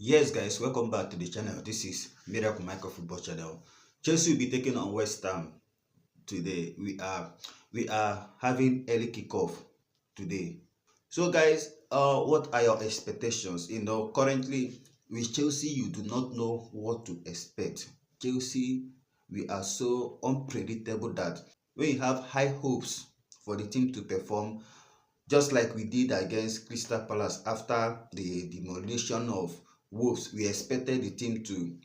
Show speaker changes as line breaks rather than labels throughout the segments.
Yes, guys, welcome back to the channel. This is Miracle Michael Football Channel. Chelsea will be taking on West Ham today. We are having early kickoff today. So, guys, what are your expectations? Currently with Chelsea, you do not know what to expect. Chelsea, we are so unpredictable that when you have high hopes for the team to perform, just like we did against Crystal Palace after the demolition of Wolves, we expected the team to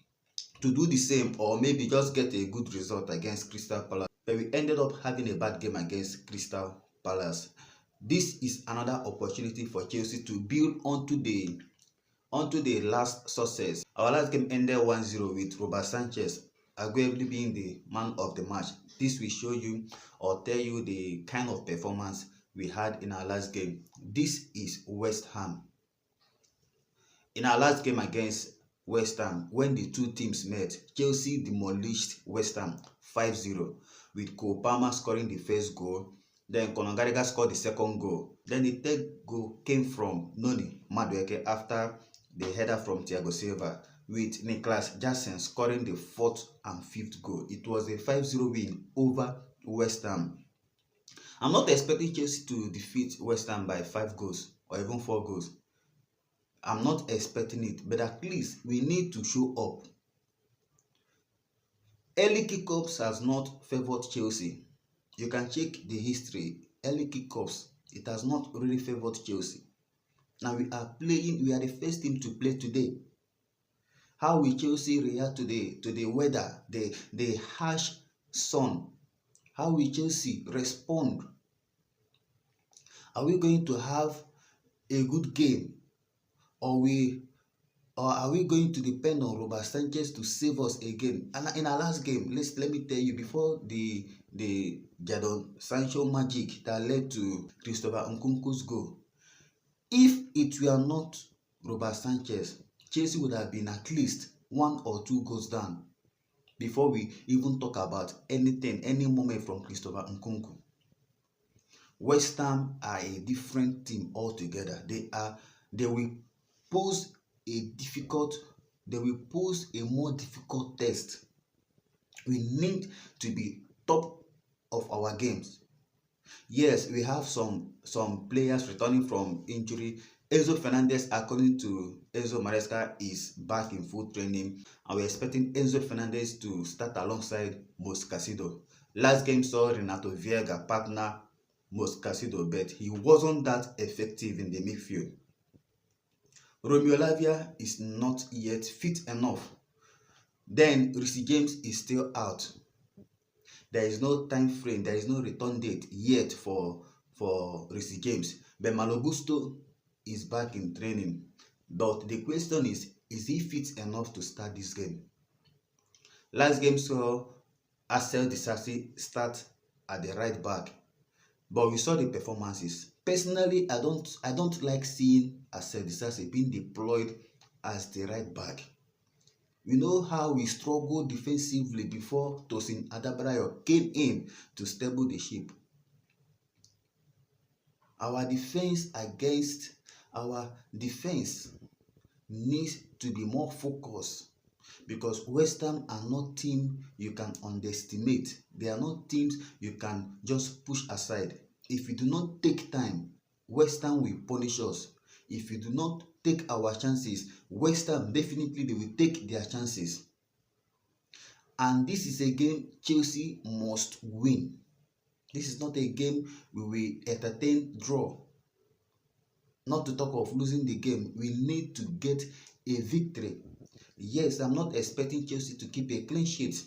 do the same or maybe just get a good result against Crystal Palace. But we ended up having a bad game against Crystal Palace. This is another opportunity for Chelsea to build onto the last success. Our last game ended 1-0 with Robert Sanchez arguably being the man of the match. This will show you or tell you the kind of performance we had in our last game. This is West Ham. In our last game against West Ham, when the two teams met, Chelsea demolished West Ham 5-0 with Cole Palmer scoring the first goal. Then Conor Gallagher scored the second goal. Then the third goal came from Noni Madueke after the header from Thiago Silva, with Nicholas Jackson scoring the fourth and fifth goal. It was a 5-0 win over West Ham. I'm not expecting Chelsea to defeat West Ham by 5 goals or even 4 goals. I'm not expecting it, but at least we need to show up. Early kickoffs has not favored Chelsea. You can check the history. Early kickoffs, it has not really favored Chelsea. Now we are the first team to play today. How will Chelsea react today to the weather, the harsh sun? How will Chelsea respond? Are we going to have a good game? Or are we going to depend on Robert Sanchez to save us again? And in our last game, let me tell you, before the Jadon Sancho magic that led to Christopher Nkunku's goal, if it were not Robert Sanchez, Chelsea would have been at least 1 or 2 goals down before we even talk about anything, any moment from Christopher Nkunku. West Ham are a different team altogether. They will pose a more difficult test. We need to be top of our games. Yes, we have some players returning from injury. ENZO Fernández, according to ENZO MARESCA, is back in full training, and we're expecting ENZO Fernández to start alongside Mos Casido. Last game saw Renato Viega partner Mos Casido, but he wasn't that effective in the midfield. Romeo Lavia is not yet fit enough. Then Reece James is still out. There is no time frame, there is no return date yet for Reece James. But MALO Gusto is back in training. But the question is he fit enough to start this game? Last game saw Axel Disasi start at the right back, but we saw the performances. Personally, I don't like seeing Axel Disasi being deployed as the right back. We know how we struggled defensively before Tosin Adabrayo came in to stable the ship. Our defense needs to be more focused, because West Ham are not teams you can underestimate. They are not teams you can just push aside. If we do not take time, West Ham will punish us. If we do not take our chances, West Ham definitely they will take their chances. And this is a game Chelsea must win. This is not a game we will entertain draw. Not to talk of losing the game. We need to get a victory. Yes, I'm not expecting Chelsea to keep a clean sheet.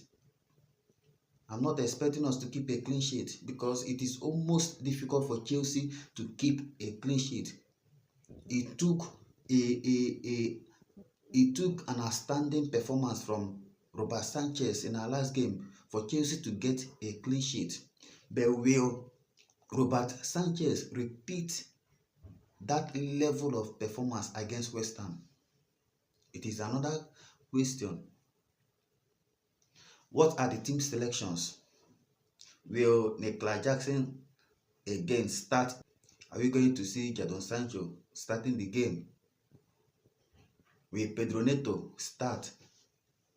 I'm not expecting us to keep a clean sheet, because it is almost difficult for Chelsea to keep a clean sheet. It took an outstanding performance from Robert Sanchez in our last game for Chelsea to get a clean sheet. But will Robert Sanchez repeat that level of performance against West Ham? It is another question. What are the team selections? Will Nicholas Jackson again start? Are we going to see Jadon Sancho starting the game? Will Pedro Neto start?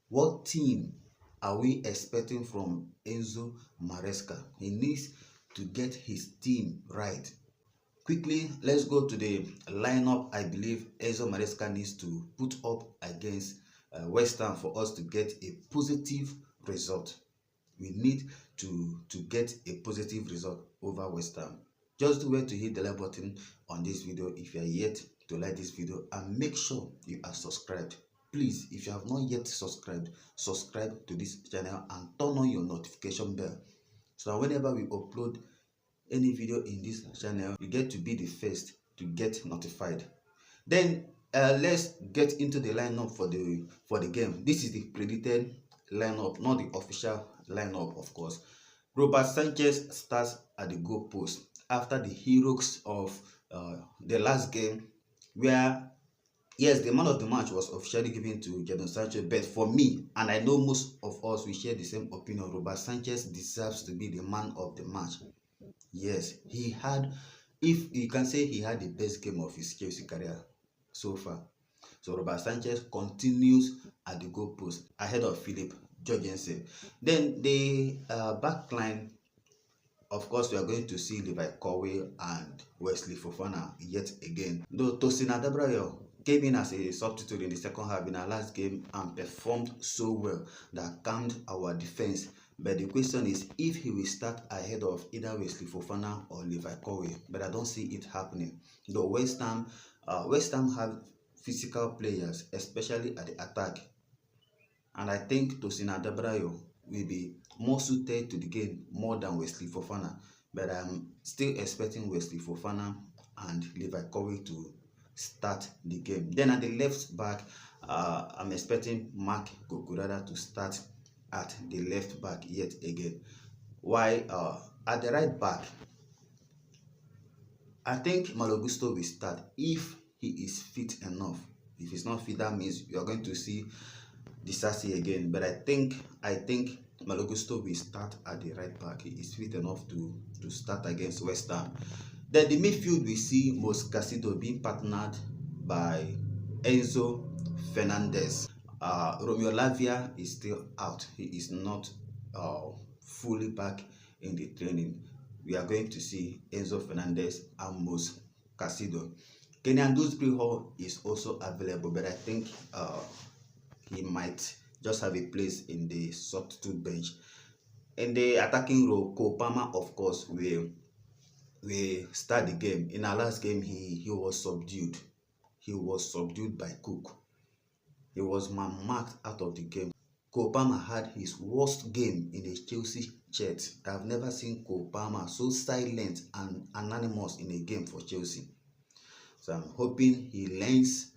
What team are we expecting from Enzo Maresca? He needs to get his team right. Quickly, let's go to the lineup I believe Enzo Maresca needs to put up against West Ham for us to get a positive result. We need to get a positive result over West Ham. Just do well to hit the like button on this video if you are yet to like this video, and make sure you are subscribed. Please, if you have not yet subscribed, subscribe to this channel and turn on your notification bell, so that whenever we upload any video in this channel, you get to be the first to get notified. Then let's get into the lineup for the game. This is the predicted lineup, not the official lineup, of course. Robert Sanchez starts at the goal post after the heroics of the last game, where yes, the man of the match was officially given to Jadon Sancho, but for me, and I know most of us, we share the same opinion, Robert Sanchez deserves to be the man of the match. Yes, he had, if you can say, he had the best game of his Chelsea career so far. So Robert Sanchez continues at the goal post ahead of Philip Jorgensen. Then the back line, of course, we are going to see Levi Colwill and Wesley Fofana yet again. Though Tosin Adebayo came in as a substitute in the second half in our last game and performed so well that calmed our defense. But the question is if he will start ahead of either Wesley Fofana or Levi Colwill. But I don't see it happening. Though West Ham have physical players, especially at the attack. And I think Tosin Adebayo will be more suited to the game more than Wesley Fofana. But I'm still expecting Wesley Fofana and Levi Colwill to start the game. Then at the left back, I'm expecting Mark Cucurella to start at the left back yet again. While at the right back, I think MALO Gusto will start if he is fit enough. If he's not fit, that means you are going to see Disasi again. But I think MALO Gusto will start at the right back. He is fit enough to start against West Ham. Then the midfield, we see Mos Casido being partnered by ENZO Fernandez. Romeo Lavia is still out. He is not fully back in the training. We are going to see ENZO Fernandez and Mos Casido. Kiernan Dewsbury-Hall is also available, but I think he might just have a place in the substitute bench. In the attacking role, Cole Palmer, of course, will start the game. In our last game, he was subdued. He was subdued by Cook. He was marked out of the game. Cole Palmer had his worst game in a Chelsea shirt. I've never seen Cole Palmer so silent and anonymous in a game for Chelsea. So I'm hoping he learns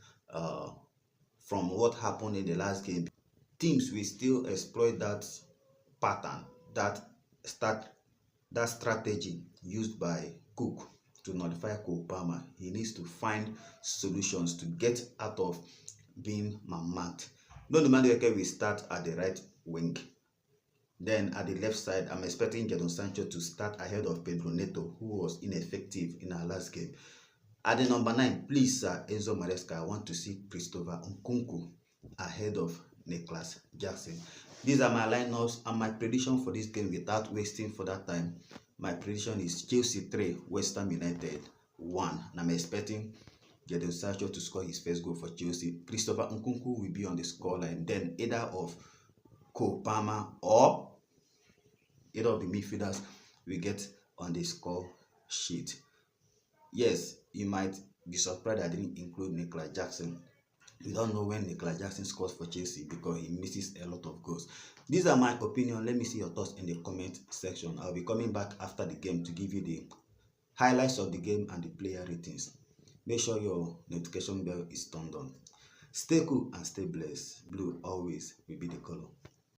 from what happened in the last game. Teams will still exploit that pattern, that strategy used by Cook to nullify Cole Palmer. He needs to find solutions to get out of being marked. Don Madueke will start at the right wing. Then at the left side, I'm expecting Jadon Sancho to start ahead of Pedro Neto, who was ineffective in our last game. At the number 9, please, Enzo Maresca, I want to see Christopher Nkunku ahead of Nicholas Jackson. These are my lineups and my prediction for this game without wasting further time. My prediction is Chelsea 3, WESTHAM United 1. And I'm expecting Jadon Sancho to score his first goal for Chelsea. Christopher Nkunku will be on the scoreline. Then either of Cole Palmer or either of the midfielders will get on the score sheet. Yes, you might be surprised I didn't include Nicholas Jackson. We don't know when Nicholas Jackson scores for Chelsea because he misses a lot of goals. These are my opinion. Let me see your thoughts in the comment section. I'll be coming back after the game to give you the highlights of the game and the player ratings. Make sure your notification bell is turned on. Stay cool and stay blessed. Blue always will be the color.